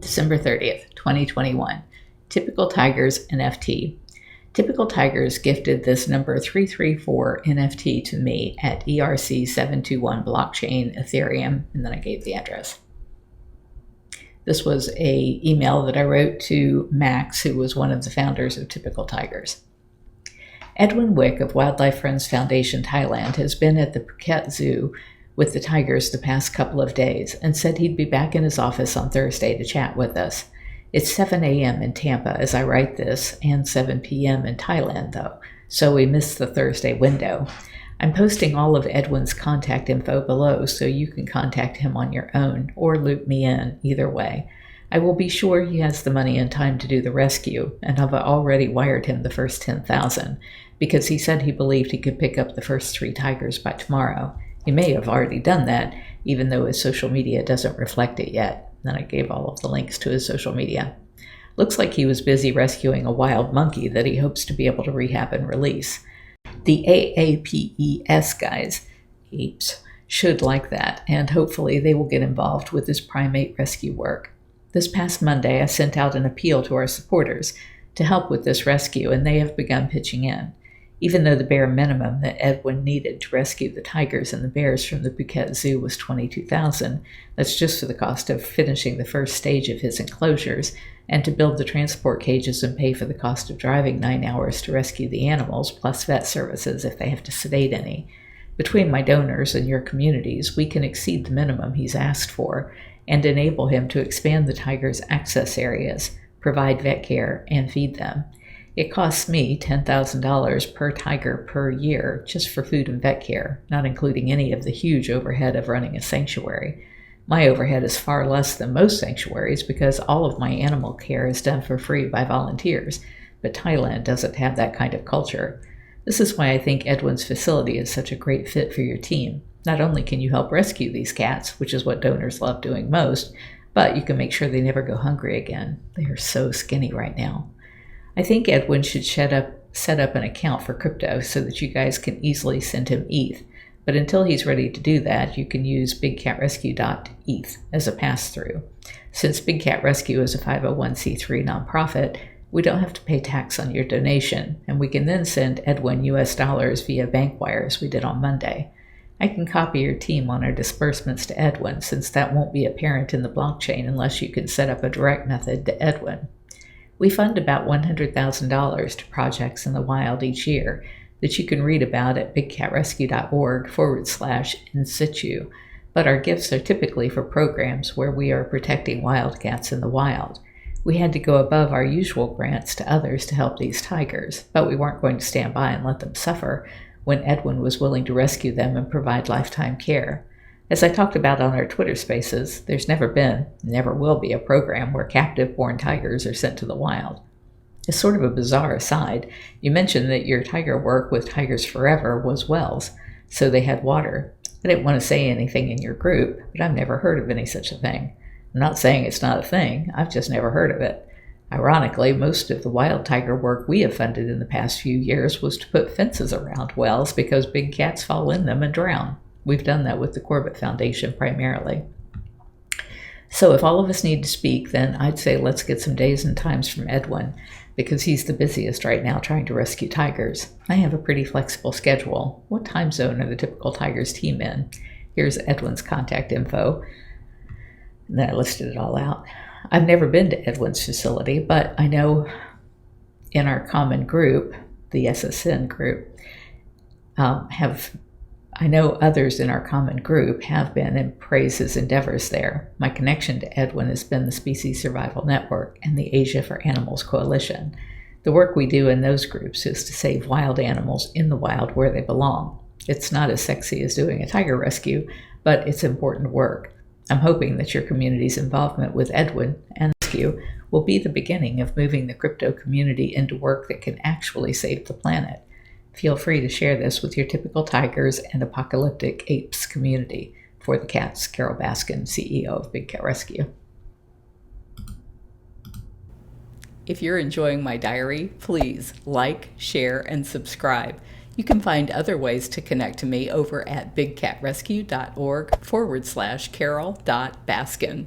December 30th, 2021. Typical Tigers NFT. Typical Tigers gifted this number 334 NFT to me at ERC721 blockchain Ethereum, and then I gave the address. This was an email that I wrote to Max, who was one of the founders of Typical Tigers. Edwin Wick of Wildlife Friends Foundation Thailand has been at the Phuket Zoo with the tigers the past couple of days and said he'd be back in his office on Thursday to chat with us. It's 7 a.m. in Tampa as I write this, and 7 p.m. in Thailand, though, so we missed the Thursday window. I'm posting all of Edwin's contact info below so you can contact him on your own or loop me in, either way. I will be sure he has the money and time to do the rescue, and I've already wired him the first $10,000 because he said he believed he could pick up the first 3 tigers by tomorrow. He may have already done that, even though his social media doesn't reflect it yet. Then I gave all of the links to his social media. Looks like he was busy rescuing a wild monkey that he hopes to be able to rehab and release. The AAPES guys, AAPES, should like that, and hopefully they will get involved with this primate rescue work. This past Monday, I sent out an appeal to our supporters to help with this rescue, and they have begun pitching in. Even though the bare minimum that Edwin needed to rescue the tigers and the bears from the Phuket Zoo was $22,000, that's just for the cost of finishing the first stage of his enclosures and to build the transport cages and pay for the cost of driving 9 hours to rescue the animals, plus vet services if they have to sedate any. Between my donors and your communities, we can exceed the minimum he's asked for and enable him to expand the tigers' access areas, provide vet care, and feed them. It costs me $10,000 per tiger per year just for food and vet care, not including any of the huge overhead of running a sanctuary. My overhead is far less than most sanctuaries because all of my animal care is done for free by volunteers, but Thailand doesn't have that kind of culture. This is why I think Edwin's facility is such a great fit for your team. Not only can you help rescue these cats, which is what donors love doing most, but you can make sure they never go hungry again. They are so skinny right now. I think Edwin should set up an account for crypto so that you guys can easily send him ETH. But until he's ready to do that, you can use bigcatrescue.eth as a pass-through. Since Big Cat Rescue is a 501c3 nonprofit, we don't have to pay tax on your donation, and we can then send Edwin US dollars via bank wires we did on Monday. I can copy your team on our disbursements to Edwin since that won't be apparent in the blockchain unless you can set up a direct method to Edwin. We fund about $100,000 to projects in the wild each year that you can read about at bigcatrescue.org/in-situ, but our gifts are typically for programs where we are protecting wildcats in the wild. We had to go above our usual grants to others to help these tigers, but we weren't going to stand by and let them suffer when Edwin was willing to rescue them and provide lifetime care. As I talked about on our Twitter Spaces, there's never been, never will be a program where captive-born tigers are sent to the wild. As sort of a bizarre aside, you mentioned that your tiger work with Tigers Forever was wells, so they had water. I didn't want to say anything in your group, but I've never heard of any such a thing. I'm not saying it's not a thing, I've just never heard of it. Ironically, most of the wild tiger work we have funded in the past few years was to put fences around wells because big cats fall in them and drown. We've done that with the Corbett Foundation primarily. So if all of us need to speak, then I'd say let's get some days and times from Edwin, because he's the busiest right now trying to rescue tigers. I have a pretty flexible schedule. What time zone are the Typical Tigers team in? Here's Edwin's contact info. And then I listed it all out. I've never been to Edwin's facility, but I know in our common group, the SSN group, I know others in our common group have been and praise his endeavors there. My connection to Edwin has been the Species Survival Network and the Asia for Animals Coalition. The work we do in those groups is to save wild animals in the wild where they belong. It's not as sexy as doing a tiger rescue, but it's important work. I'm hoping that your community's involvement with Edwin and rescue will be the beginning of moving the crypto community into work that can actually save the planet. Feel free to share this with your Typical Tigers and Apocalyptic Apes community. For the Cats, Carole Baskin, CEO of Big Cat Rescue. If you're enjoying my diary, please like, share, and subscribe. You can find other ways to connect to me over at bigcatrescue.org/Carole.Baskin.